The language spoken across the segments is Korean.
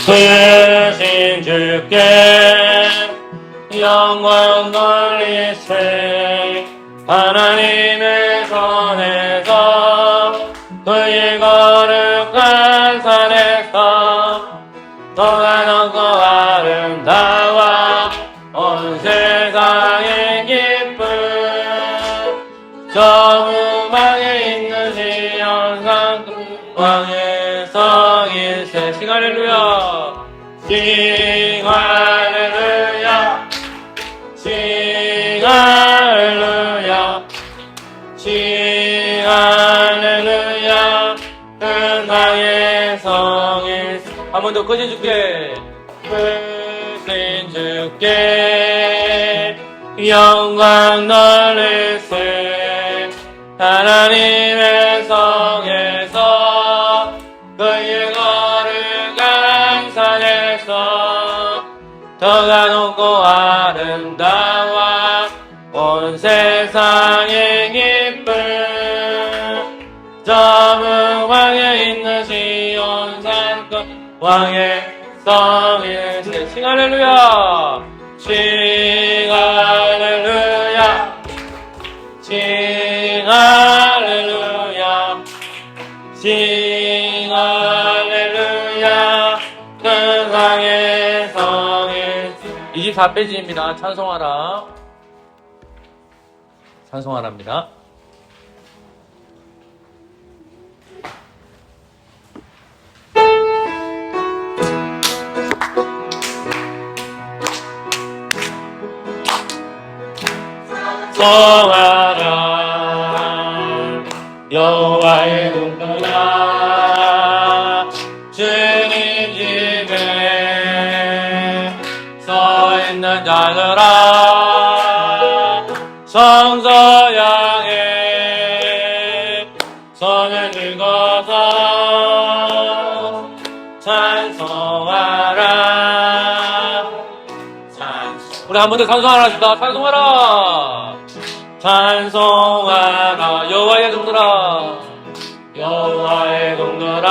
크신 주께 영광 돌리세. 하나님의 손에서 그의 거룩한 산에서 너가 높고 아름다워 온 세상의 기쁨. 저 우방에 있는 시온산 왕에서 일세. 싱 할렐루야, 싱 할렐루야, 싱 할렐루야, 싱 할렐루야. 은강의 성일. 한 번 더 크신 주께, 크신 주께 영광 돌리세. 하나님의 성에서 그의 거룩한 산에서 더가 높고 아름다워 온 세상의 기쁨. 저 무방에 있는 시온산 그 왕의 성에. 싱 할렐루야, 싱 할렐루야, 싱 할렐루야, 싱 할렐루야. 천상의 성일. 24페이지입니다. 찬송하라, 찬송하라입니다. 찬송하라 여호와의 동들아. 주님 집에 서 있는 자들아, 성소 향해 손을 들고서 찬송하라. 우리 한 번 더 찬송하라 합시다. 찬송하라, 찬송하라 여호와의 동들아, 여호와의 동들아.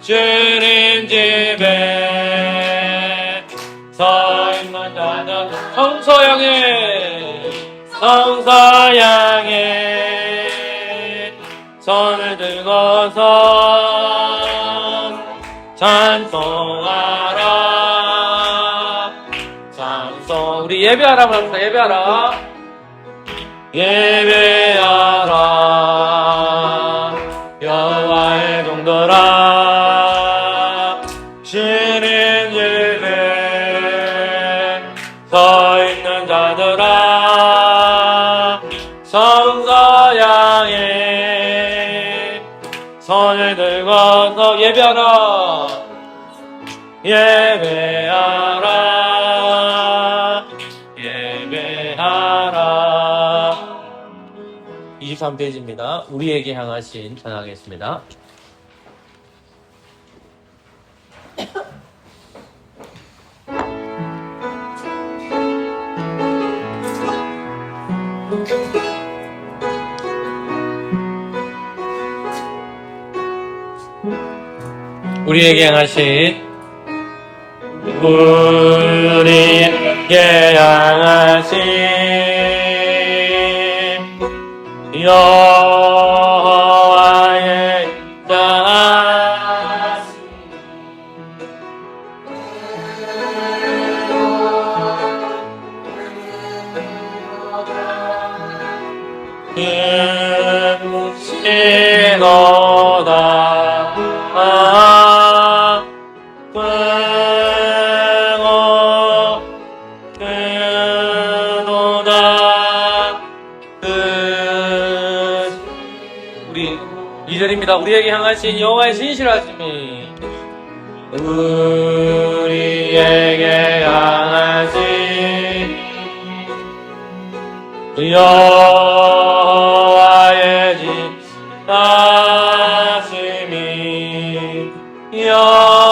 주님 집에 서 있는 자들, 성소 향해, 성소 향해 손을 들고서 찬송하라. 우리 예배하라 합시다. 예배하라, 예배하라 여호와의 동들아. 주님 집에 서 있는 자들아, 성소 향해 손을 들고서 예배하라, 예배하라, 예배하라. 23페이지입니다. 우리에게 향하신 찬양하겠습니다. 우리에게 향하신, 우리에게 향하신 여호와의 자신. 크시도다 우리 2절입니다. 우리에게 향하신 여호와의 신실하심이, 우리에게 향하신 여호와의 집 사심이 영원하시도다.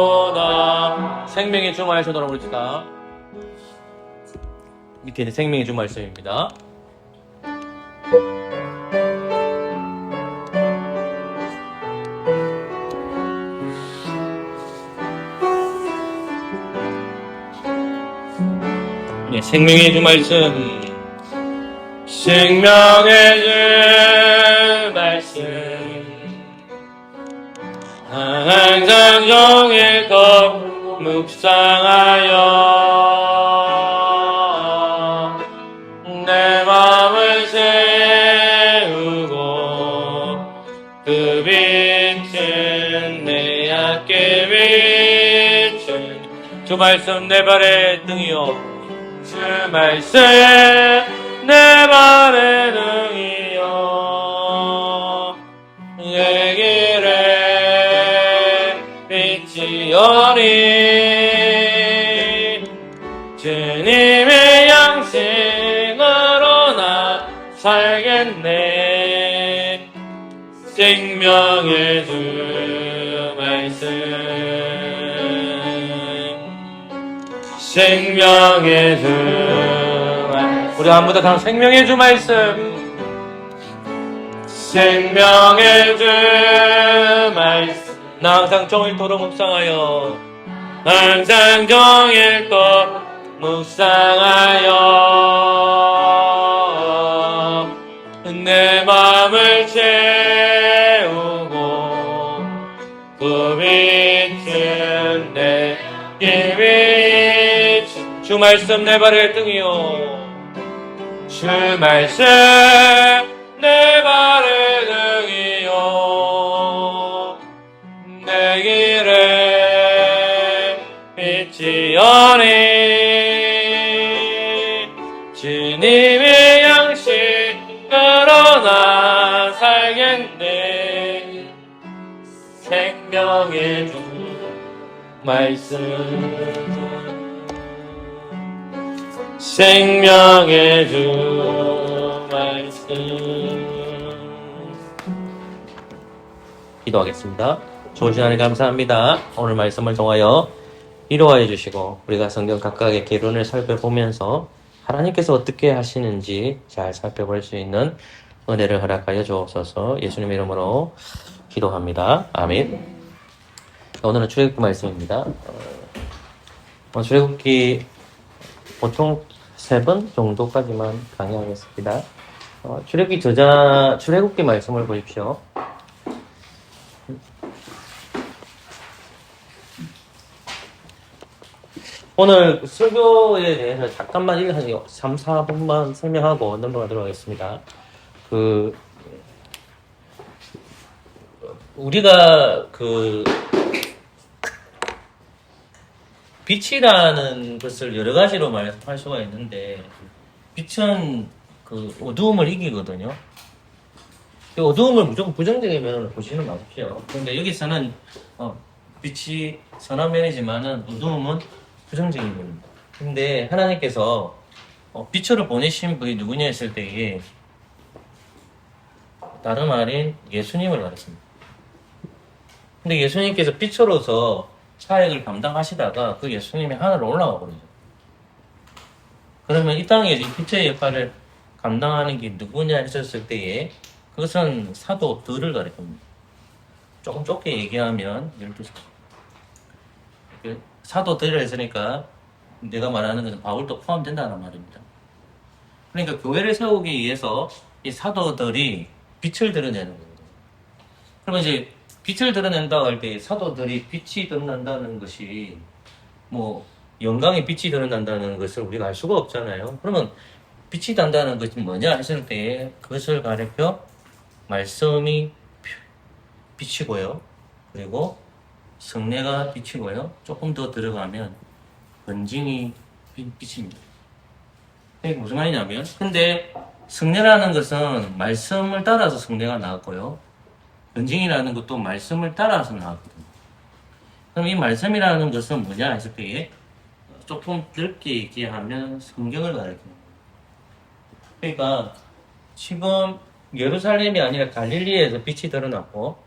영원하시도다. 생명의 주 말씀으로 부르시다. 밑에는 생명의 주 말씀입니다. 네, 생명의 주 말씀. 생명의 주 말씀. 항상 종일토록 묵상하여 내 마음을 세우고 그 빛은 내 앞에 비춘 주 말씀 내 발의 등이요 주 말씀 내 발의 등이요 내 길에 빛이오니 주님의 양식으로 나 살겠네. 생명의 주 말씀 생명의 주 말씀 우리 한 번 더 다음 생명의 주 말씀 생명의 주 말씀 나 항상 종일토록 묵상하여 항상 종일토록 묵상하여 내 마음을 채우고 그 빛은 내 빛 주 말씀 내 발의 등이요 주 말씀 내 발의 등이요 내 길에 빛이오니 주님의 양식으로 나 살겠네. 생명의 주 말씀 생명의 주 말씀 기도하겠습니다. 좋은 시간을 감사합니다. 오늘 말씀을 통하여 위로하여 주시고 우리가 성경 각각의 개론을 살펴보면서 하나님께서 어떻게 하시는지 잘 살펴볼 수 있는 은혜를 허락하여 주옵소서. 예수님의 이름으로 기도합니다. 아멘. 오늘은 출애굽기 말씀입니다. 출애굽기 보통 3번 정도까지만 강의하겠습니다. 출애굽기 말씀을 보십시오. 오늘 설교에 대해서 잠깐만 3, 4분만 설명하고 넘어가도록 하겠습니다. 우리가 빛이라는 것을 여러 가지로 말할 수가 있는데, 빛은 어두움을 이기거든요. 어두움을 무조건 부정적인 면으로 보시는 마십시오. 그런데 여기서는, 빛이 선한 면이지만은 어두움은 부정적인 면입니다. 근데 하나님께서, 빛으로 보내신 분이 누구냐 했을 때에, 다름 아닌 예수님을 말했습니다. 근데 예수님께서 빛으로서 사역을 감당하시다가 그 예수님이 하늘로 올라가 버리죠. 그러면 이 땅에 이 빛의 역할을 감당하는 게 누구냐 했었을 때에 그것은 사도들을 가리킵니다. 조금 좁게 얘기하면 12사. 사도들을 했으니까 내가 말하는 것은 바울도 포함된다는 말입니다. 그러니까 교회를 세우기 위해서 이 사도들이 빛을 드러내는 거거든요. 그러면 이제 빛을 드러낸다고 할 때 사도들이 빛이 드러난다는 것이 영광의 빛이 드러난다는 것을 우리가 알 수가 없잖아요. 그러면 빛이 난다는 것이 뭐냐 했을 때 그것을 가리켜 말씀이 빛이고요. 그리고 성례가 비치고요. 조금 더 들어가면 번징이 비칩니다. 이게 무슨 말이냐면, 근데 성례라는 것은 말씀을 따라서 성례가 나왔고요. 번징이라는 것도 말씀을 따라서 나왔거든요. 그럼 이 말씀이라는 것은 뭐냐 했을 때 조금 넓게 얘기하면 성경을 가리킵니다. 그러니까 지금 예루살렘이 아니라 갈릴리에서 빛이 드러났고,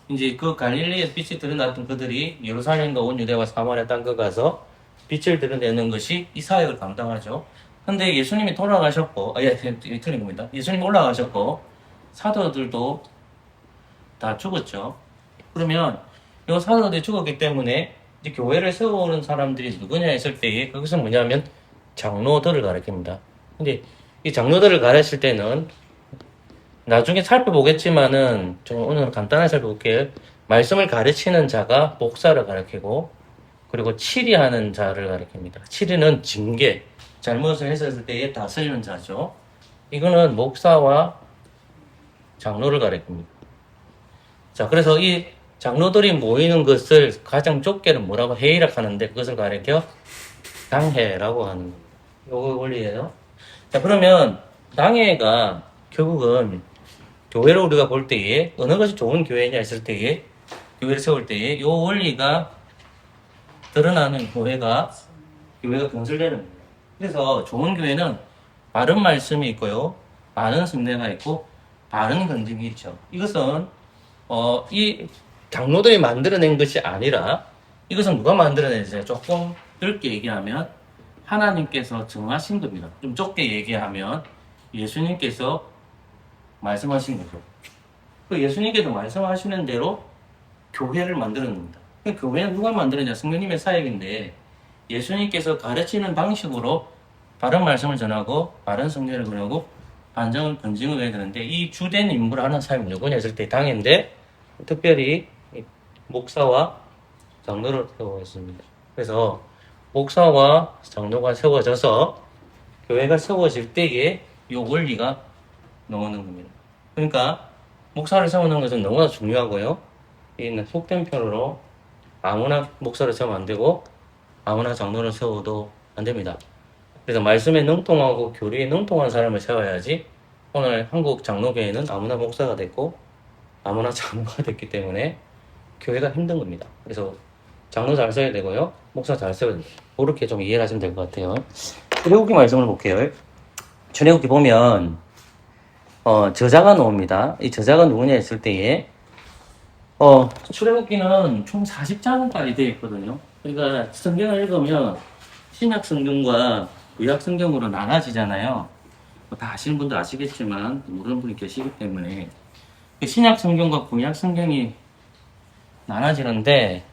이제 그 갈릴리에서 빛이 드러났던 그들이 예루살렘과 온 유대와 사마리아 땅끝 가서 빛을 드러내는 것이 이 사역을 감당하죠. 근데 예수님이 돌아가셨고, 틀린 겁니다. 예수님이 올라가셨고, 사도들도 다 죽었죠. 그러면 이 사도들이 죽었기 때문에 이제 교회를 세우는 사람들이 누구냐 했을 때에 그것은 뭐냐면 장로들을 가리킵니다. 근데 이 장로들을 가르칠 때는 나중에 살펴보겠지만은 좀 오늘 간단하게 살펴볼게요. 말씀을 가르치는 자가 목사를 가리키고 그리고 치리하는 자를 가리킵니다. 치리는 징계, 잘못을 했을 때에 다스리는 자죠. 이거는 목사와 장로를 가리킵니다. 자, 그래서 이 장로들이 모이는 것을 가장 좁게는 뭐라고 회의라 하는데 그것을 가리켜 당회라고 하는 겁니다. 요거 원리예요. 자, 그러면 당회가 결국은 교회를 우리가 볼 때에 어느 것이 좋은 교회냐 했을 때에 교회를 세울 때에 요 원리가 드러나는 교회가 건설되는 거예요. 그래서 좋은 교회는 바른 말씀이 있고요. 바른 성례가 있고 바른 건증이 있죠. 이것은 이 장로들이 만들어낸 것이 아니라 이것은 누가 만들어냈어요? 조금 넓게 얘기하면 하나님께서 정하신 겁니다. 좀 좁게 얘기하면 예수님께서 말씀하신 거죠. 그 예수님께서 말씀하시는 대로 교회를 만들어냅니다. 그 교회는 누가 만들었냐? 성령님의 사역인데 예수님께서 가르치는 방식으로 바른 말씀을 전하고 바른 성례를 전하고 반정을 번징을 해야 되는데 이 주된 인물을 하는 사람이 누구냐 했을 때 당인데 특별히 목사와 장로를 세우겠습니다. 그래서 목사와 장로가 세워져서 교회가 세워질 때에 이 원리가 나오는 겁니다. 그러니까 목사를 세우는 것은 너무나 중요하고요. 이 속된 편으로 아무나 목사를 세우면 안 되고 아무나 장로를 세워도 안 됩니다. 그래서 말씀에 능통하고 교리에 능통한 사람을 세워야지 오늘 한국 장로교회는 아무나 목사가 됐고 아무나 장로가 됐기 때문에 교회가 힘든 겁니다. 그래서 장로 잘 써야 되고요. 목사 잘 써야 됩니다. 그렇게 좀 이해를 하시면 될 것 같아요. 출애굽기 말씀을 볼게요. 출애굽기 보면 저자가 나옵니다. 이 저자가 누구냐 했을 때에 출애굽기는 총 40장까지 되어 있거든요. 그러니까 성경을 읽으면 신약 성경과 구약 성경으로 나눠지잖아요. 다 아시는 분도 아시겠지만 모르는 분이 계시기 때문에 신약 성경과 구약 성경이 나눠지는데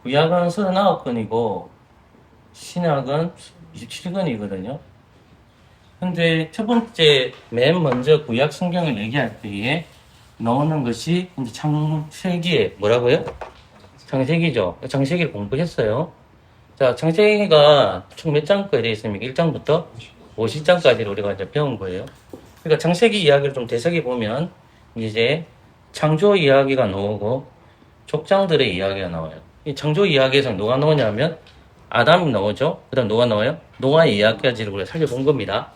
구약은 39권이고 신약은 27권이거든요. 근데 첫 번째 맨 먼저 구약 성경을 얘기할 때에 나오는 것이 이제 창세기에 뭐라고요? 창세기죠. 창세기를 공부했어요. 자, 창세기가 총 몇 장까지 되어 있습니까? 1장부터 50장까지를 우리가 이제 배운 거예요. 그러니까 창세기 이야기를 좀 되새겨 보면 이제 창조 이야기가 나오고 족장들의 이야기가 나와요. 이 창조 이야기에서 누가 나오냐면 아담이 나오죠. 그 다음 누가 나와요? 노아의 이야기까지를 우리가 살펴본 겁니다.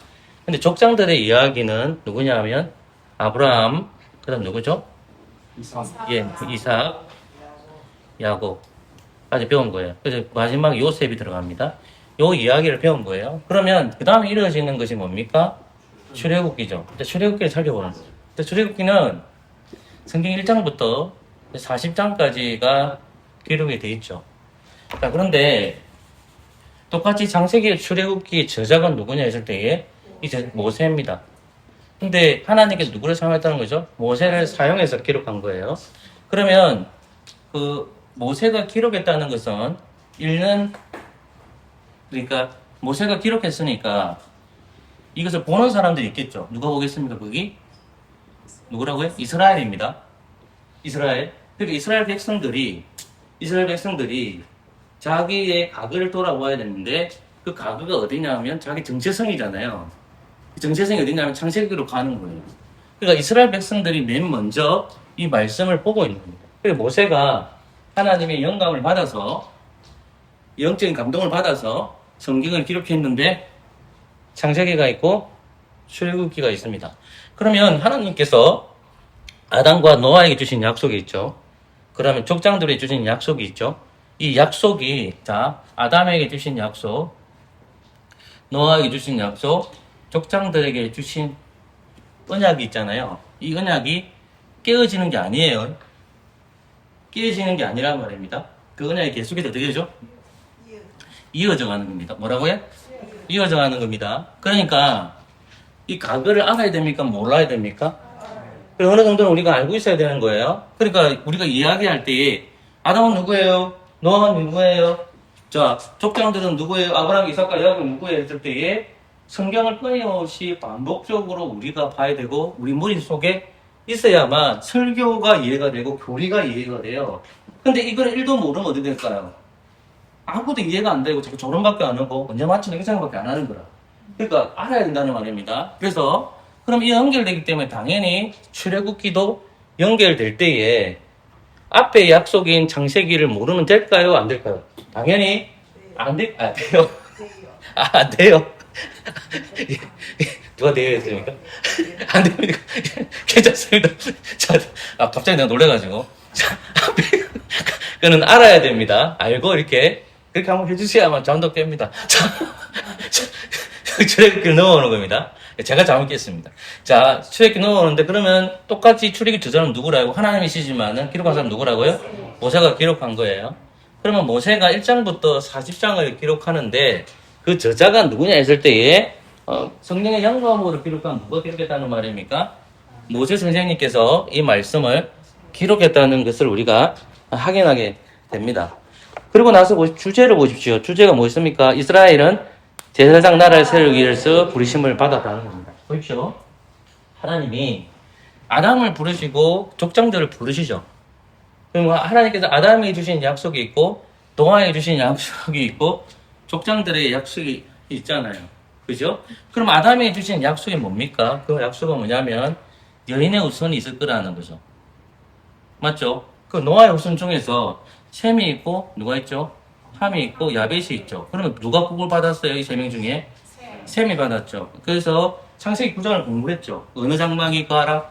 근데 족장들의 이야기는 누구냐면 아브라함, 그 다음 누구죠? 이삭, 야곱까지 배운 거예요. 그래서 마지막 요셉이 들어갑니다. 요 이야기를 배운 거예요. 그러면 그 다음에 이루어지는 것이 뭡니까? 출애굽기죠. 출애굽기를 살펴보는 거예요. 출애굽기는 성경 1장부터 40장까지가 기록이 되어 있죠. 자, 그런데 똑같이 창세기 출애굽기 저자가 누구냐 했을 때에 이제 모세입니다. 근데 하나님께서 누구를 사용했다는 거죠? 모세를 사용해서 기록한 거예요. 그러면 그 모세가 기록했다는 것은 그러니까 모세가 기록했으니까 이것을 보는 사람들이 있겠죠. 누가 보겠습니까? 거기 누구라고요? 이스라엘입니다. 이스라엘. 그러니까 이스라엘 백성들이 자기의 가거를 돌아봐야 되는데 그 가거가 어디냐면 자기 정체성이잖아요. 정체성이 어디냐면 창세기로 가는 거예요. 그러니까 이스라엘 백성들이 맨 먼저 이 말씀을 보고 있는 겁니다. 그래서 모세가 하나님의 영감을 받아서 영적인 감동을 받아서 성경을 기록했는데 창세기가 있고 출애굽기가 있습니다. 그러면 하나님께서 아담과 노아에게 주신 약속이 있죠. 그러면 족장들에게 주신 약속이 있죠. 이 약속이 자 아담에게 주신 약속, 노아에게 주신 약속, 족장들에게 주신 언약이 있잖아요. 이 언약이 깨어지는 게 아니에요. 깨어지는 게 아니란 말입니다. 그 언약이 계속해서 어떻게 되죠? 이어져 가는 겁니다. 뭐라고요? 이어져 가는 겁니다. 그러니까 이 과거를 알아야 됩니까? 몰라야 됩니까? 어느 정도는 우리가 알고 있어야 되는 거예요. 그러니까 우리가 이야기할 때 아담은 누구예요? 노아는 누구예요? 자, 족장들은 누구예요? 아브라함, 이삭과 야곱 누구예요? 했을 때에 성경을 끊임없이 반복적으로 우리가 봐야 되고 우리 머릿속에 있어야만 설교가 이해가 되고 교리가 이해가 돼요. 근데 이걸 1도 모르면 어떻게 될까요? 아무것도 이해가 안 되고 자꾸 조론밖에 안 하고 언제 맞추는 그 생각밖에 안 하는 거라. 그러니까 알아야 된다는 말입니다. 그래서 그럼 이 연결되기 때문에 당연히 출애굽기도 연결될 때에 앞에 약속인 창세기를 모르면 될까요? 안 될까요? 당연히 돼요. 안 돼요. 누가 돼야 했습니까? 안 됩니다. 괜찮습니다. 자, 갑자기 내가 놀래가지고. 자, 그는 알아야 됩니다. 알고 이렇게 그렇게 한번 해주셔야만 잠도 깹니다. 자, 출애굽기를 넣어오는 겁니다. 제가 잘못겠습니다. 자, 출애굽기 넣어오는데 그러면 똑같이 출애굽기 저자는 누구라고? 하나님이시지만은 기록한 사람 누구라고요? 모세가 기록한 거예요. 그러면 모세가 1장부터 40장을 기록하는데 그 저자가 누구냐 했을 때에 성령의 영감으로 기록한 누가 기록했다는 말입니까? 모세 선생님께서 이 말씀을 기록했다는 것을 우리가 확인하게 됩니다. 그리고 나서 주제를 보십시오. 주제가 무엇입니까? 이스라엘은 제사장 나라를 세우기 위해서 부르심을 받았다는 겁니다. 보십시오. 하나님이 아담을 부르시고 족장들을 부르시죠. 그럼 하나님께서 아담에게 주신 약속이 있고 노아에게 주신 약속이 있고 족장들의 약속이 있잖아요. 그죠? 그럼 아담에게 주신 약속이 뭡니까? 그 약속은 뭐냐면 여인의 후손이 있을 거라는 거죠. 맞죠? 그 노아의 후손 중에서 셈이 있고 누가 있죠? 함이 있고 야벳이 있죠. 그러면 누가 복을 받았어요? 이 세 명 중에? 셈이 받았죠. 그래서 창세기 9장을 공부했죠. 어느 장막이 거하라?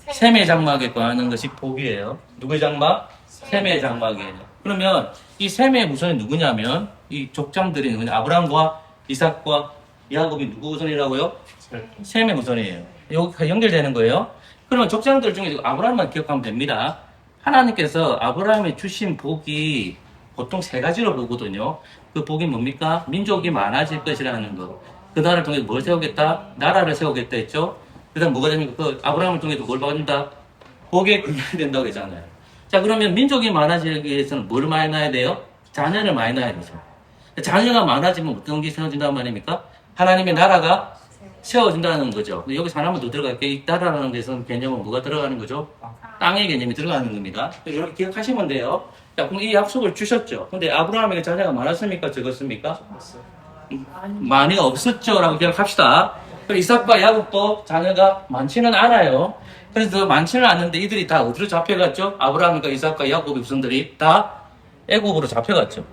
셈의 장막에 거하는 것이 복이에요. 누구의 장막? 셈의 장막이에요. 그러면 이 셈의 후손이 누구냐면 이 족장들이 누구냐? 아브라함과 이삭과 야곱이 누구 후손이라고요? 셈의 후손이에요. 여기 연결되는 거예요. 그러면 족장들 중에 아브라함만 기억하면 됩니다. 하나님께서 아브라함에 주신 복이 보통 세 가지로 보거든요. 그 복이 뭡니까? 민족이 많아질 것이라는 것. 그 나라를 통해서 뭘 세우겠다? 나라를 세우겠다 했죠. 그 다음 뭐가 됩니까? 그 아브라함을 통해서 뭘 받는다? 복에 근현된다고 했잖아요. 자, 그러면 민족이 많아지기 위해서는 뭘 많이 낳아야 돼요? 자녀를 많이 낳아야 되죠. 자녀가 많아지면 어떤 게 세워진단 말입니까? 하나님의 나라가 세워진다는 거죠. 여기서 하나만 더 들어갈게요. 이 나라라는 데서는 개념은 뭐가 들어가는 거죠? 땅의 개념이 들어가는 겁니다. 이렇게 기억하시면 돼요. 자, 그럼 이 약속을 주셨죠. 근데 아브라함에게 자녀가 많았습니까? 적었습니까? 많이 없었죠. 라고 기억합시다. 그리고 이삭과 야곱도 자녀가 많지는 않아요. 그래서 많지는 않는데 이들이 다 어디로 잡혀갔죠? 아브라함과 이삭과 야곱의 후손들이 다 애굽으로 잡혀갔죠.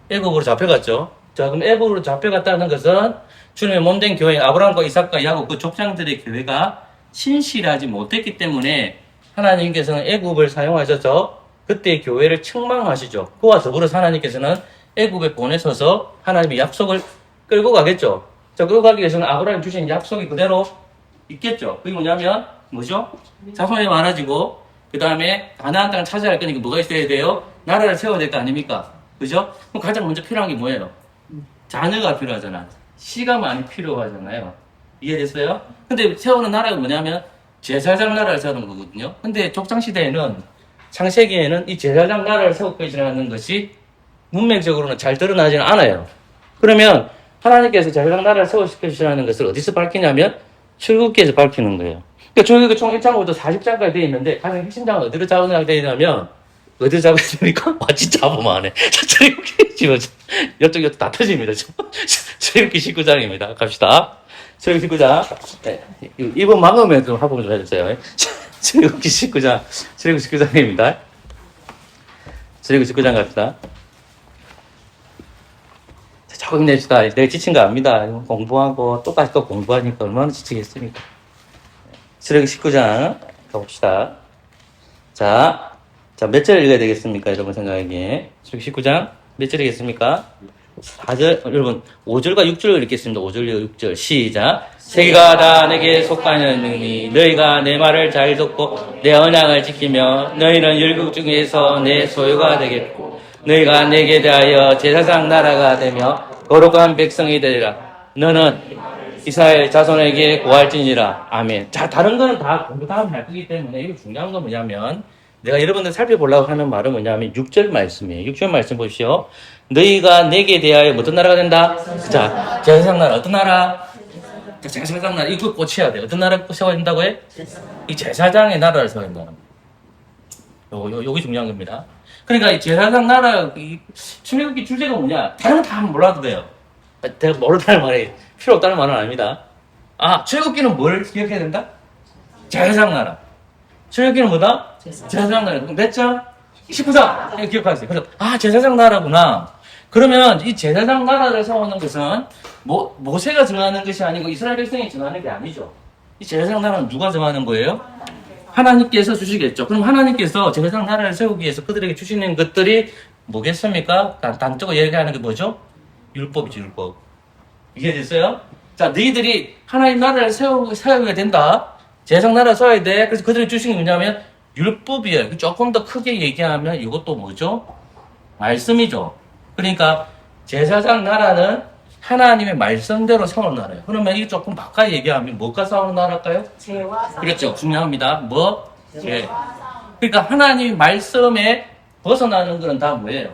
애굽으로 잡혀갔죠. 자, 그럼 애굽으로 잡혀갔다는 것은 주님의 몸된 교회, 아브라함과 이삭과 야곱 그 족장들의 교회가 신실하지 못했기 때문에 하나님께서는 애굽을 사용하셔서 그때 교회를 책망하시죠. 그와 더불어서 하나님께서는 애굽에 보내셔서 하나님의 약속을 끌고 가겠죠. 자, 끌고 가기 위해서는 아브라함이 주신 약속이 그대로 있겠죠. 그게 뭐냐면 뭐죠? 자손이 많아지고 그 다음에 가나안 땅을 차지할 거니까 뭐가 있어야 돼요? 나라를 세워야 될 거 아닙니까? 그죠? 그럼 가장 먼저 필요한 게 뭐예요? 자녀가 필요하잖아. 씨가 많이 필요하잖아요. 이해됐어요? 근데 세우는 나라가 뭐냐면 제사장 나라를 세우는 거거든요. 근데 족장시대에는 창세기에는 이 제사장 나라를 세울 것이라는 것이 문맥적으로는 잘 드러나지는 않아요. 그러면 하나님께서 제사장 나라를 세우실 것이라는 것을 어디서 밝히냐면 출애굽기에서 밝히는 거예요. 그러니까 출애굽기 총 1장부터 40장까지 되어 있는데 가장 핵심장은 어디로 잡아야 되냐면 어디로 잡아야 됩니까? 와 진짜 잡으면 안 해. 출애굽기 지금 이쪽 다 터집니다. 출애굽기 19장입니다. 갑시다. 출애굽기 19장. 네, 이번 막으면 좀 합을 좀 해주세요. 출애굽기 19장, 출애굽기 19장입니다. 출애굽기 19장 갑시다. 조금 냅시다. 내가 지친 거 압니다. 공부하고 똑같이 또 공부하니까 얼마나 지치겠습니까? 출애굽기 19장 가봅시다. 자, 몇 절 읽어야 되겠습니까? 여러분 생각하기에. 출애굽기 19장 몇 절이겠습니까? 4절, 여러분, 5절과 6절을 읽겠습니다. 5절과 6절. 시작. 세계가 다 내게 속하느니 너희가 내 말을 잘 듣고 내 언약을 지키며 너희는 율국 중에서 내 소유가 되겠고 너희가 내게 대하여 제사장 나라가 되며 거룩한 백성이 되리라. 너는 이스라엘 자손에게 구할지니라. 아멘. 자, 다른 거는 다 공부 다음에 할 거기 때문에 이거 중요한 건 뭐냐면 내가 여러분들 살펴보려고 하는 말은 뭐냐면 6절 말씀이에요. 6절 말씀 보십시오. 너희가 내게 대하여 어떤 나라가 된다? 자, 제사장 나라. 어떤 나라? 제사장 나라. 이거 꽂혀야 돼. 어떤 나라를 세워야 된다고 해? 이 제사장의 나라를 세워야 된다는 거예요. 요게 중요한 겁니다. 그러니까 이 제사장 나라, 이 출애굽기 주제가 뭐냐? 다른 거 다 몰라도 돼요. 내가 모른다는 말이 필요 없다는 말은 아닙니다. 아, 출애굽기는 뭘 기억해야 된다? 제사장 나라. 출애굽기는 뭐다? 제사장 나라. 몇 장? 19장. 기억하세요. 그래서, 아, 제사장 나라구나. 그러면 이 제사장 나라를 세우는 것은 모세가 정하는 것이 아니고 이스라엘 백성이 정하는 게 아니죠. 이 제사장 나라는 누가 정하는 거예요? 하나님께서 주시겠죠. 그럼 하나님께서 제사장 나라를 세우기 위해서 그들에게 주시는 것들이 뭐겠습니까? 단적으로 얘기하는 게 뭐죠? 율법이죠, 율법. 이해됐어요? 자, 너희들이 하나님 나라를 세우게 된다. 제사장 나라 세워야 돼. 그래서 그들이 주신 게 뭐냐면 율법이에요. 조금 더 크게 얘기하면 이것도 뭐죠? 말씀이죠. 그러니까 제사장 나라는 하나님의 말씀대로 세우는 나라예요. 그러면 이 조금 바꿔 얘기하면 뭐가 싸우는 나라일까요? 죄와 그렇죠. 중요합니다. 뭐? 죄. 그러니까 하나님의 말씀에 벗어나는 것은 다 뭐예요?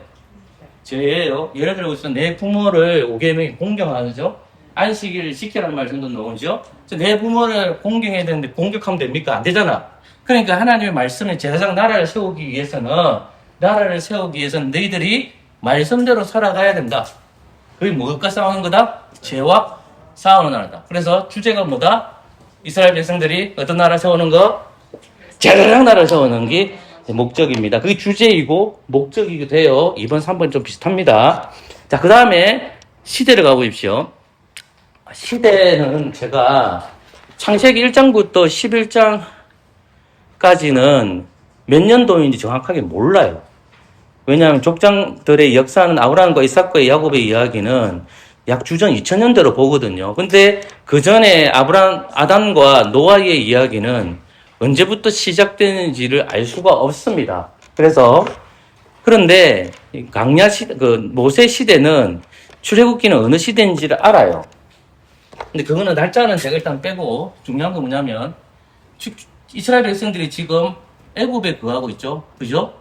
죄예요. 예를 들어서 내 부모를 5계명이 공경하죠. 안식일을 지키라는 말씀도 나오죠. 내 부모를 공경해야 되는데 공격하면 됩니까? 안 되잖아. 그러니까 하나님의 말씀에 제사장 나라를 세우기 위해서는 너희들이 말씀대로 살아가야 된다. 그게 뭐가 싸우는 거다? 죄와 싸우는 나라다. 그래서 주제가 뭐다? 이스라엘 백성들이 어떤 나라 세우는 거? 제사장 나라를 세우는 게 목적입니다. 그게 주제이고 목적이기도 해요. 2번, 3번 좀 비슷합니다. 자, 그 다음에 시대를 가보십시오. 시대는 제가 창세기 1장부터 11장까지는 몇 년도인지 정확하게 몰라요. 왜냐하면 족장들의 역사는 아브라함과 이삭과 야곱의 이야기는 약 주전 2000년대로 보거든요. 근데 그 전에 아담과 노아의 이야기는 언제부터 시작되는지를 알 수가 없습니다. 그런데 강야 시대, 모세 시대는 출애굽기는 어느 시대인지를 알아요. 근데 그거는 날짜는 제가 일단 빼고 중요한 건 뭐냐면 이스라엘 백성들이 지금 애굽에 거하고 있죠. 그죠?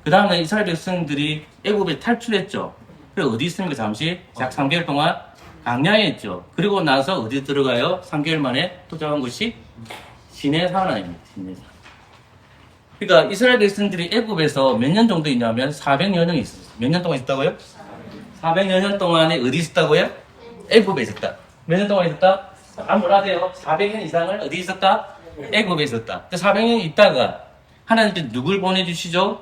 그 다음에 이스라엘 백성들이 애굽에 탈출했죠. 그리고 어디 있습니까? 잠시 약 3개월 동안 광야에 있죠. 그리고 나서 어디 들어가요? 3개월 만에 도착한 곳이 시내산입니다. 시내산. 그러니까 이스라엘 백성들이 애굽에서 몇 년 정도 있냐면 400여 년 있었어요. 몇 년 동안 있었다고요? 400여 년 동안에 어디 있었다고요? 애굽에 있었다. 몇 년 동안 있었다? 몰라도요. 400년 이상을 어디 있었다? 애굽에 있었다. 400년 있다가 하나님께서 누굴 보내주시죠?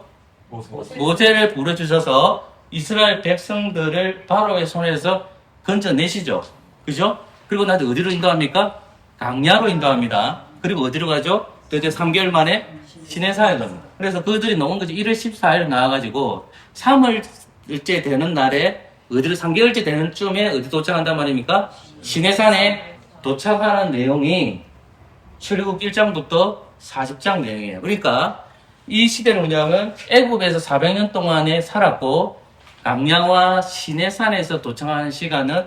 모세를 부르주셔서 이스라엘 백성들을 바로의 손에서 건져내시죠. 그죠? 그리고 나서 어디로 인도합니까? 광야로 인도합니다. 그리고 어디로 가죠? 드디어 3개월 만에 시내산에 갑니다. 그래서 그들이 나온 것이 1월 14일 나와가지고 3월째 되는 날에 어디로 3개월째 되는 쯤에 어디 도착한단 말입니까? 시내산에 도착하는 내용이 출애굽 1장부터 40장 내용이에요. 그러니까 이 시대는 뭐냐면 애굽에서 400년 동안에 살았고 광야와 시내산에서 도착하는 시간은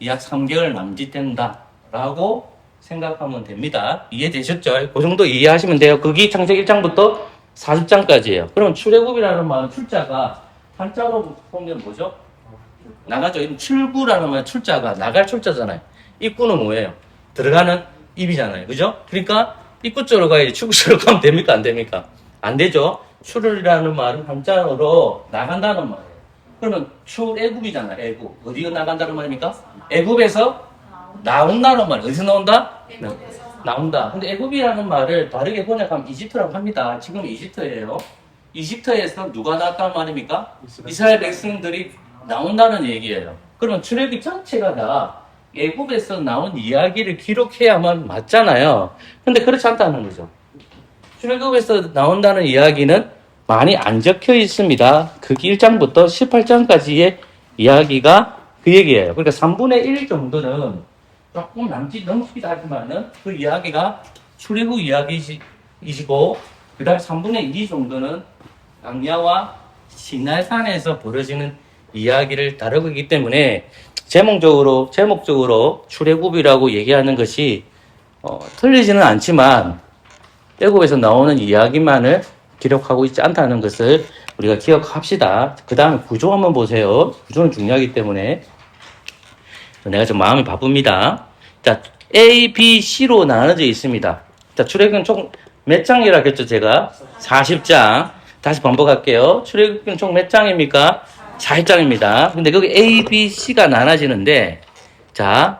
약 3개월 남짓된다라고 생각하면 됩니다. 이해되셨죠? 그 정도 이해하시면 돼요. 그게 창세기 1장부터 40장까지예요. 그럼 출애굽이라는 말은 출자가 한자로 보면 뭐죠? 나가죠. 출구라는 말은 출자가 나갈 출자잖아요. 입구는 뭐예요? 들어가는 입이잖아요. 그죠? 그러니까 입구 쪽으로 가야지 출구 쪽으로 가면 됩니까? 안 됩니까? 안 되죠. 출이라는 말은 한자어로 나간다는 말이에요. 그러면 출애굽이잖아요. 애굽. 어디가 나간다는 말입니까? 애굽에서 나온다는 말 어디서 나온다? 나온다. 근데 애굽이라는 말을 다르게 번역하면 이집트라고 합니다. 지금 이집트예요. 이집트에서 누가 나왔단 말입니까? 이스라엘 백성들이 나온다는 얘기예요. 그러면 출애굽 전체가 다 애굽에서 나온 이야기를 기록해야만 맞잖아요. 근데 그렇지 않다는 거죠. 출애굽에서 나온다는 이야기는 많이 안 적혀 있습니다. 그 1장부터 18장까지의 이야기가 그 얘기예요. 그러니까 3분의 1 정도는 조금 넘기도 하지만은 그 이야기가 출애굽 이야기이시고, 그 다음 3분의 2 정도는 광야와 시내산에서 벌어지는 이야기를 다루고 있기 때문에 제목적으로 출애굽이라고 얘기하는 것이 틀리지는 않지만 애굽에서 나오는 이야기만을 기록하고 있지 않다는 것을 우리가 기억합시다. 그 다음에 구조 한번 보세요. 구조는 중요하기 때문에 내가 좀 마음이 바쁩니다. 자, A, B, C로 나눠져 있습니다. 자, 출애굽은 총 몇 장이라 했죠, 제가? 40장. 다시 반복할게요. 출애굽은 총 몇 장입니까? 40장입니다. 근데 거기 A, B, C가 나눠지는데, 자,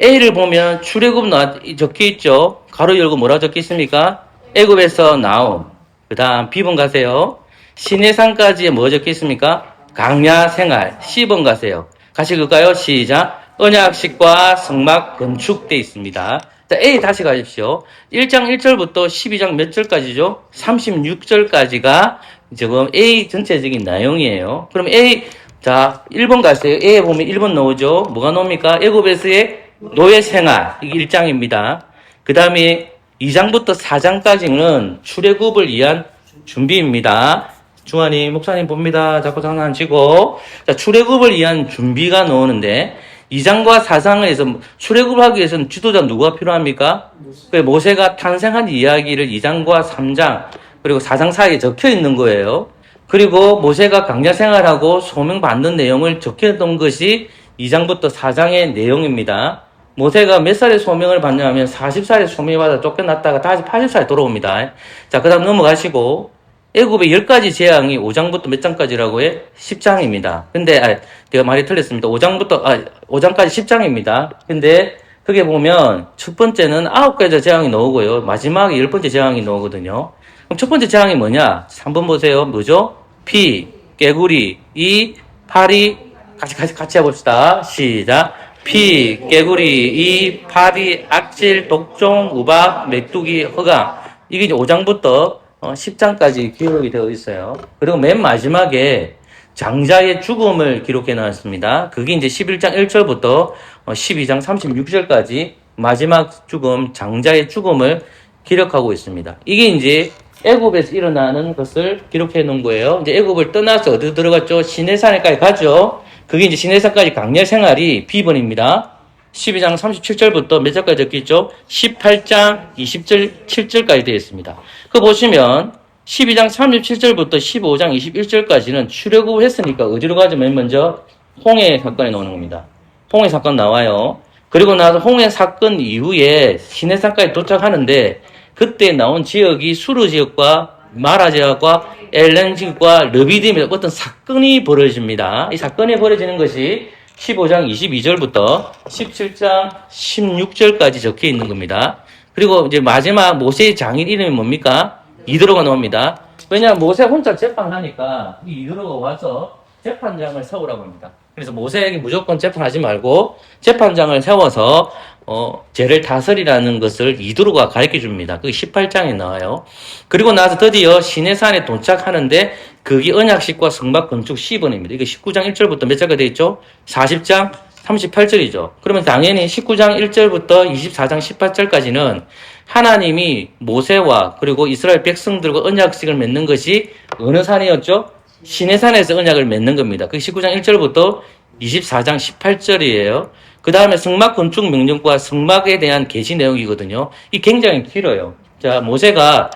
A를 보면 출애굽 적혀 있죠? 가로 열고 뭐라고 적혀 있습니까? 애굽에서 나옴. 그 다음 B번 가세요. 시내산까지 뭐 적혀 있습니까? 광야 생활. C번 가세요. 같이 읽을까요? 시작. 언약식과 성막 건축돼 있습니다. 자, A 다시 가십시오. 1장 1절부터 12장 몇 절까지죠? 36절까지가 지금 A 전체적인 내용이에요. 그럼 A, 자, 1번 가세요. A에 보면 1번 나오죠? 뭐가 나옵니까? 애굽에서의 노예 생활. 이게 1장입니다. 그 다음에 2장부터 4장까지는 출애굽을 위한 준비입니다. 주한이 목사님 봅니다. 자꾸 장난 안 치고. 자, 출애굽을 위한 준비가 나오는데 2장과 4장에서 출애굽을 하기 위해서는 지도자 누가 필요합니까? 모세가 탄생한 이야기를 2장과 3장 그리고 4장 사이에 적혀 있는 거예요. 그리고 모세가 광야 생활하고 소명 받는 내용을 적혀놓은 것이 2장부터 4장의 내용입니다. 모세가 몇 살에 소명을 받냐면 40살에 소명을 받아 쫓겨났다가 다시 80살에 돌아옵니다. 자, 그 다음 넘어가시고 애굽의 10가지 재앙이 5장부터 몇 장까지라고 해? 10장입니다. 근데 내가 말이 틀렸습니다. 5장까지 10장입니다. 근데 그게 보면 첫 번째는 9가지 재앙이 나오고요. 마지막에 10번째 재앙이 나오거든요. 그럼 첫 번째 재앙이 뭐냐? 3번 보세요. 뭐죠? 피, 깨구리, 이, 파리, 같이 해봅시다. 시작. 피, 깨구리, 이, 파리, 악질, 독종, 우박, 메뚜기, 허강. 이게 이제 5장부터 10장까지 기록이 되어 있어요. 그리고 맨 마지막에 장자의 죽음을 기록해 놨습니다. 그게 이제 11장 1절부터 12장 36절까지 마지막 죽음, 장자의 죽음을 기록하고 있습니다. 이게 이제 애굽에서 일어나는 것을 기록해 놓은 거예요. 이제 애굽을 떠나서 어디 들어갔죠? 시내산에까지 가죠. 그게 이제 시내산까지 광야 생활이 B번입니다. 12장 37절부터 몇 절까지 적혀 있죠? 18장 20절, 7절까지 되어 있습니다. 그거 보시면 12장 37절부터 15장 21절까지는 출애굽을 했으니까 어디로 가죠? 맨 먼저 홍해 사건이 나오는 겁니다. 홍해 사건 나와요. 그리고 나서 홍해 사건 이후에 시내산까지 도착하는데 그때 나온 지역이 수르 지역과 마라 지역과 엘렌 지역과 르비딤에 어떤 사건이 벌어집니다. 이 사건이 벌어지는 것이 15장 22절부터 17장 16절까지 적혀 있는 겁니다. 그리고 이제 마지막 모세의 장인 이름이 뭡니까? 이드로가 나옵니다. 왜냐하면 모세 혼자 재판을 하니까 이드로가 와서 재판장을 세우라고 합니다. 그래서 모세에게 무조건 재판하지 말고 재판장을 세워서 죄를 다스리라는 것을 이드로가 가르쳐 줍니다. 그게 18장에 나와요. 그리고 나서 드디어 시내산에 도착하는데 그게 언약식과 성막 건축 10번입니다. 이게 19장 1절부터 몇 절까지 되어 있죠? 40장 38절이죠. 그러면 당연히 19장 1절부터 24장 18절까지는 하나님이 모세와 그리고 이스라엘 백성들과 언약식을 맺는 것이 어느 산이었죠? 시내산에서 언약을 맺는 겁니다. 그게 19장 1절부터 24장 18절이에요. 그 다음에 성막 건축 명령과 성막에 대한 계시 내용이거든요. 이 굉장히 길어요. 자, 모세가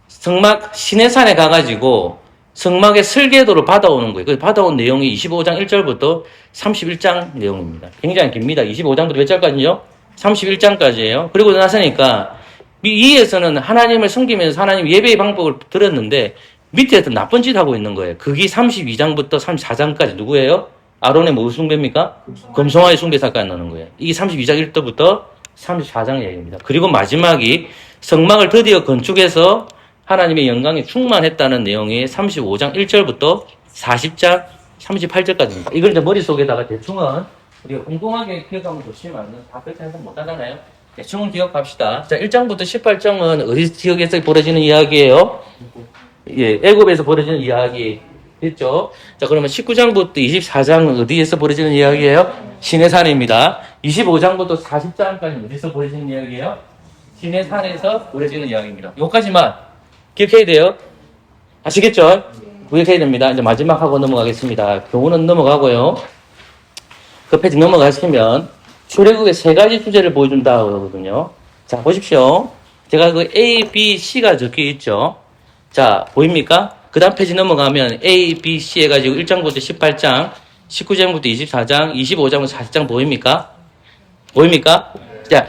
성막 시내산에 가가지고 성막의 설계도를 받아오는 거예요. 그 받아온 내용이 25장 1절부터 31장 내용입니다. 굉장히 깁니다. 25장부터 몇 절까지요? 31장까지예요. 그리고 나서니까 위에서는 하나님을 섬기면서 하나님 예배의 방법을 들었는데 밑에서 나쁜 짓 하고 있는 거예요. 그게 32장부터 34장까지 누구예요? 아론의 뭐 숭배입니까? 금송아지 숭배 사건이 나오는 거예요. 이게 32장 1절부터 34장 얘기입니다. 그리고 마지막이 성막을 드디어 건축해서 하나님의 영광이 충만했다는 내용이 35장 1절부터 40장 38절까지입니다. 이걸 이제 머릿속에다가 대충은 우리가 꼼꼼하게 기억하면 좋지만 다 그렇게 해서 못하잖아요. 대충은 기억합시다. 자, 1장부터 18장은 어디 지역에서 벌어지는 이야기예요? 예, 애굽에서 벌어지는 이야기 됐죠? 자, 그러면 19장부터 24장은 어디에서 벌어지는 이야기예요? 시내산입니다. 25장부터 40장까지 어디서 벌어지는 이야기예요? 시내산에서 벌어지는 이야기입니다. 여기까지만 기억해야 돼요. 아시겠죠? 기억해야 됩니다. 이제 마지막 하고 넘어가겠습니다. 교훈은 넘어가고요. 그 페이지 넘어가시면 출애굽의 세 가지 주제를 보여준다 그러거든요. 자, 보십시오. 제가 그 A, B, C가 적혀 있죠. 자, 보입니까? 그 다음 페이지 넘어가면 A, B, C 해가지고 1장부터 18장, 19장부터 24장, 25장부터 40장 보입니까? 보입니까? 자,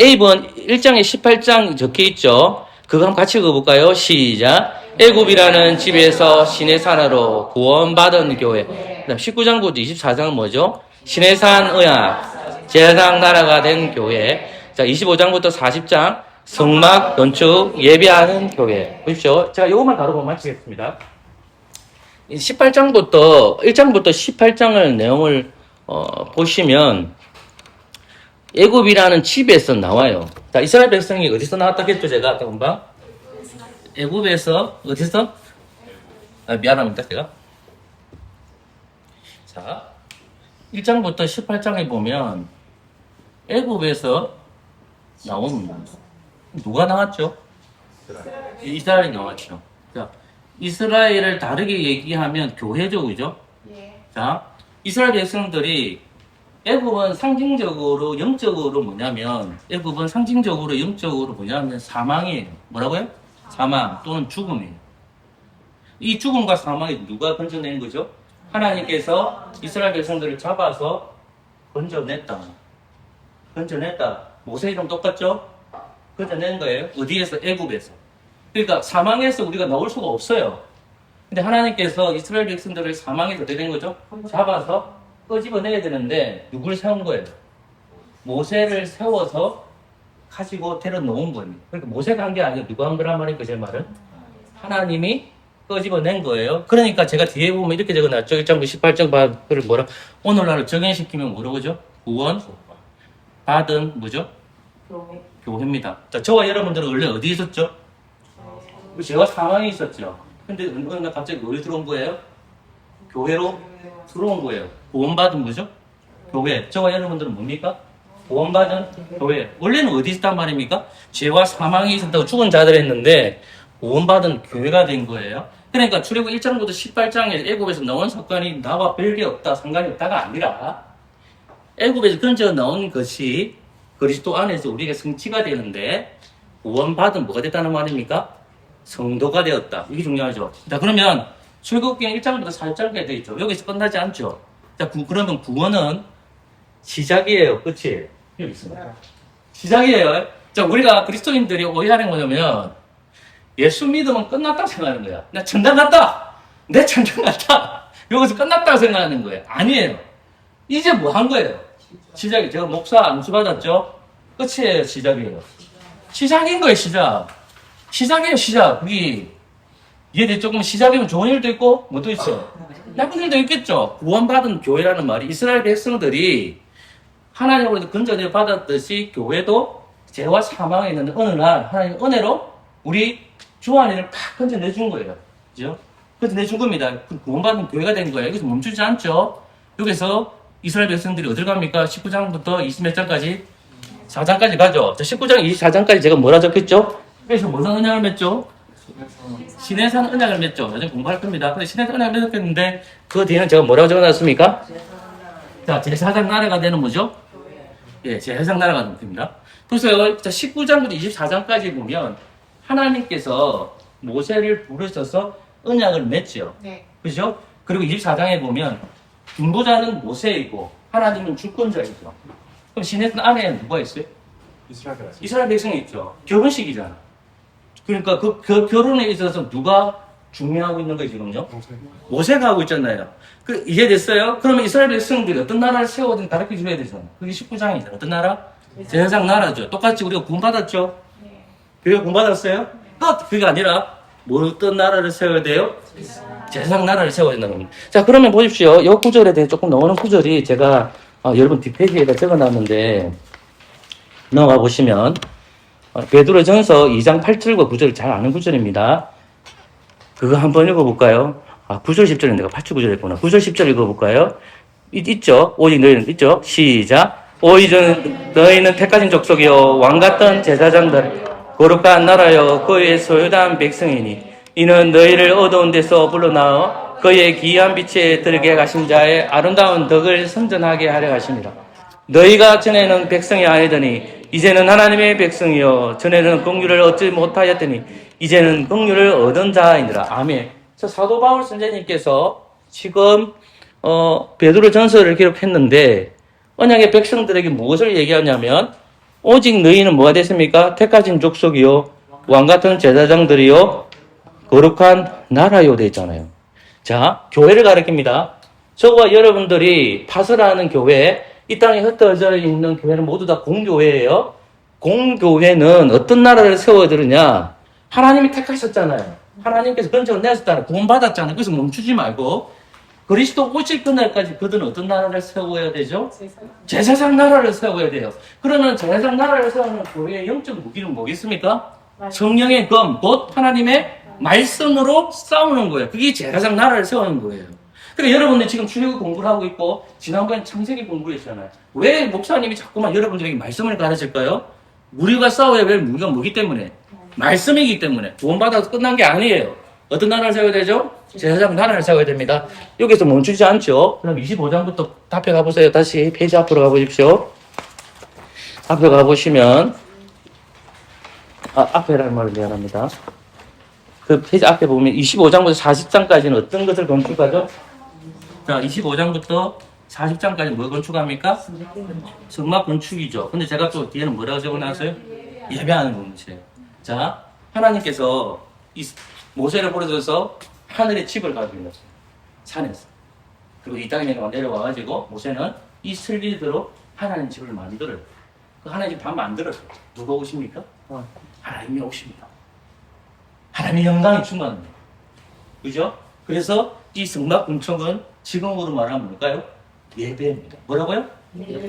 A번 1장에 18장 적혀 있죠. 그거 한번 같이 읽어볼까요? 시작. 애굽이라는 집에서 시내산으로 구원받은 교회. 그 다음 19장부터 24장은 뭐죠? 시내산 의학, 제사장 나라가 된 교회. 자, 25장부터 40장, 성막 건축 예배하는 교회. 보십시오. 제가 이것만 다루고 마치겠습니다. 18장부터, 1장부터 18장을 내용을, 보시면, 애굽이라는 집에서 나와요. 자, 이스라엘 백성이 어디서 나왔다 했죠, 제가? 금방? 애굽에서, 어디서? 아, 미안합니다, 제가. 자, 1장부터 18장에 보면, 애굽에서 나온, 누가 나왔죠? 이스라엘이 나왔죠. 자, 이스라엘을 다르게 얘기하면 교회죠, 그죠? 자, 이스라엘 백성들이 애굽은 상징적으로, 영적으로 뭐냐면, 애굽은 상징적으로, 영적으로 뭐냐면 사망이에요. 뭐라고요? 사망 또는 죽음이에요. 이 죽음과 사망이 누가 건져낸 거죠? 하나님께서 이스라엘 백성들을 잡아서 건져냈다. 건져냈다. 모세이랑 똑같죠? 건져낸 거예요. 어디에서? 애굽에서. 그러니까 사망에서 우리가 나올 수가 없어요. 근데 하나님께서 이스라엘 백성들을 사망에서 어떻게 된 거죠? 잡아서 끄집어내야 되는데 누굴 세운 거예요? 모세를 세워서 가지고 데려 놓은 거예요. 그러니까 모세가 한 게 아니고 누가 한 거란 말이니까 제 말은 하나님이 끄집어낸 거예요. 그러니까 제가 뒤에 보면 이렇게 적어놨죠. 1장부터 18장 그걸 뭐라 오늘날 적용시키면 뭐라고 그러죠? 구원 받은 뭐죠? 교회입니다. 자, 저와 여러분들은 원래 어디 있었죠? 제가 사망에 있었죠. 근데 어느 날 갑자기 어디 들어온 거예요? 교회로 들어온 거예요. 구원받은 뭐죠? 교회. 저와 여러분들은 뭡니까? 구원받은 교회. 원래는 어디 있었단 말입니까? 죄와 사망이 있었다고 죽은 자들 했는데 구원받은 교회가 된 거예요. 그러니까 출애굽 1장부터 18장에 애굽에서 나온 사건이 나와 별게 없다, 상관이 없다가 아니라 애굽에서 건져 나온 것이 그리스도 안에서 우리가 성취가 되는데 구원받은 뭐가 됐다는 말입니까? 성도가 되었다. 이게 중요하죠. 자, 그러면 출애굽기 1장부터 4장까지 되어 있죠. 여기서 끝나지 않죠. 자, 그러면 구원은 시작이에요. 끝이에요. 여기 있습니다. 시작이에요. 자, 우리가 그리스도인들이 오해하는 거냐면 예수 믿으면 끝났다고 생각하는 거야. 나 천당 갔다. 내 천당 갔다. 여기서 끝났다고 생각하는 거예요. 아니에요. 이제 뭐 한 거예요? 시작이. 제가 목사 안수 받았죠? 끝이에요. 시작이에요. 시작인 거예요. 시작. 시작이에요. 시작. 그게 이해됐죠? 조금 시작이면 좋은 일도 있고 뭐도 있어요. 나쁜 일도 있겠죠. 구원받은 교회라는 말이 이스라엘 백성들이 하나님으로부터 건져내 받았듯이 교회도 죄와 사망에 있는 어느 날 하나님 은혜로 우리 주 안에를 팍 건져내준 거예요. 그죠? 건져내준 겁니다. 구원받은 교회가 된 거예요. 여기서 멈추지 않죠. 여기서 이스라엘 백성들이 어딜 갑니까? 19장부터 20몇 장까지? 4장까지 가죠. 자, 19장 24장까지 제가 뭐라 적혔죠? 그래서 무슨 언약을 맺죠? 시내산 언약을 맺죠. 나중에 공부할 겁니다. 근데 시내산 언약을 맺었겠는데 그 뒤에는 제가 뭐라고 적어놨습니까? 자, 제사장 나라가 되는 뭐죠? 예, 제사장 나라가 됩니다. 그래서 19장부터 24장까지 보면 하나님께서 모세를 부르셔서 언약을 맺죠. 네. 그죠? 그리고 24장에 보면 중보자는 모세이고 하나님은 주권자이죠. 그럼 시내산 안에 누가 있어요? 이스라엘 백성이 있죠. 결혼식이잖아. 그러니까 그 결혼에 있어서 누가 중요하고 있는 거예요, 지금요? 모세가 하고 있잖아요. 이해됐어요? 그러면 이스라엘 백성들이 어떤 나라를 세워든 가르쳐 줘야 되잖아요. 그게 19장이죠. 어떤 나라? 제사장 나라죠. 똑같이 우리가 구원받았죠? 교회가 구원받았어요? 그게 아니라, 어떤 나라를 세워야 돼요? 제사장 나라를 세워야 된다는 겁니다. 자, 그러면 보십시오. 이 구절에 대해 조금 나오는 구절이 제가 여러분 뒷페이지에다 적어놨는데, 넘어가 보시면, 베드로전서 2장 8절과 9절을 잘 아는 구절입니다. 그거 한번 읽어볼까요? 9절 10절인데 내가 8절 9절 했구나. 9절 10절 읽어볼까요? 있죠? 오직 너희는 있죠? 시작. 오직 너희는 택하신 족속이요 왕같던 제사장들 거룩한 나라여 그의 소유단 백성이니 이는 너희를 어두운 데서 불러나어 그의 기이한 빛에 들게 가신 자의 아름다운 덕을 선전하게 하려 하십니다. 너희가 전에는 백성이 아니더니 이제는 하나님의 백성이요 전에는 긍휼을 얻지 못하였더니 이제는 긍휼을 얻은 자이니라. 아멘. 사도 바울 선생님께서 지금 베드로 전서를 기록했는데 언약의 백성들에게 무엇을 얘기하냐면 오직 너희는 뭐가 됐습니까? 택하신 족속이요 왕같은 제사장들이요 거룩한 나라요 돼 있잖아요. 자, 교회를 가리킵니다. 저와 여러분들이 파설하는 교회, 이 땅에 흩어져 있는 교회는 모두 다 공교회예요. 공교회는 어떤 나라를 세워드느냐? 하나님이 택하셨잖아요. 하나님께서 건축을 내셨잖아요. 구원받았잖아요. 그래서 멈추지 말고 그리스도 오실 그날까지 그들은 어떤 나라를 세워야 되죠? 제사장 나라를 세워야 돼요. 그러면 제사장 나라를 세우는 교회의 영적 무기는 뭐겠습니까? 성령의 검, 곧 하나님의 말씀으로 싸우는 거예요. 그게 제사장 나라를 세우는 거예요. 그러니까 여러분들 지금 출애굽 공부를 하고 있고 지난번에 창세기 공부를 했잖아요. 왜 목사님이 자꾸만 여러분들에게 말씀을 가르칠까요? 우리가 싸워야 될 무기가 뭐기 때문에? 말씀이기 때문에. 구원받아서 끝난 게 아니에요. 어떤 나라를 세워야 되죠? 제사장 나라를 세워야 됩니다. 여기서 멈추지 않죠? 그럼 25장부터 앞에 가보세요. 다시 페이지 앞으로 가보십시오. 앞에 가보시면 앞에라는 말을 미안합니다. 그 페이지 앞에 보면 25장부터 40장까지는 어떤 것을 건축하죠? 자, 25장부터 40장까지 뭘 건축합니까? 성막 건축이죠. 근데 제가 또 뒤에는 뭐라고 적어놨어요? 예배하는 공동체예요. 자, 하나님께서 이 모세를 보내줘서 하늘의 집을 가지고 있었어요. 산에서. 그리고 이 땅에 내려와가지고 모세는 이 슬리드로 하나님 집을 만들어요. 그 하나님 집 다 만들었어요. 누가 오십니까? 하나님이 오십니다. 하나님의 영광이 충만합니다. 그죠? 그래서 이 성막 공청은 지금으로 말하면 뭘까요? 예배입니다. 뭐라고요?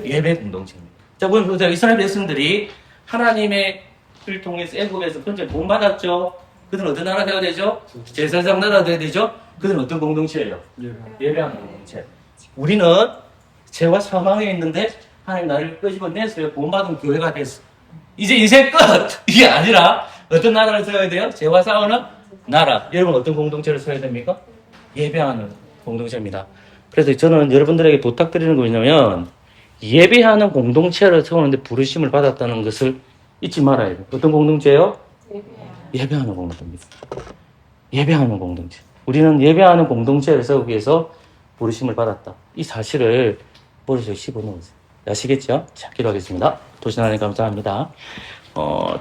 예배 공동체입니다. 자, 보세요. 이스라엘 백성들이 하나님의 를 통해서 애굽에서 번째 구원받았죠. 그들은 어떤 나라 되어야 되죠? 제사장 나라 되어야 되죠? 그들은 어떤 공동체예요? 예배하는 공동체. 우리는 죄와 사망에 있는데 하나님 나를 끄집어내서요. 구원받은 교회가 됐어. 이제 인생 끝! 이게 아니라 어떤 나라를 세워야 돼요? 죄와 싸우는 나라. 여러분 어떤 공동체를 세워야 됩니까? 예배하는 공동체입니다. 그래서 저는 여러분들에게 부탁드리는 거 뭐냐면 예배하는 공동체를 세우는데 부르심을 받았다는 것을 잊지 말아야 돼요. 어떤 공동체예요? 예배하는 공동체입니다. 예배하는 공동체. 우리는 예배하는 공동체를 세우기 위해서 부르심을 받았다. 이 사실을 머릿속에 씹어넣으세요. 아시겠죠? 자, 기도하겠습니다. 도신 하나님 감사합니다.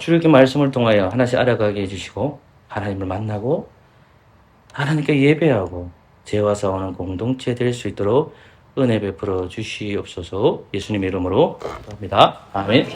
주일기 말씀을 통하여 하나씩 알아가게 해주시고 하나님을 만나고 하나님께 예배하고 죄와 싸우는 공동체 될 수 있도록 은혜 베풀어 주시옵소서. 예수님의 이름으로 기도합니다. 아멘.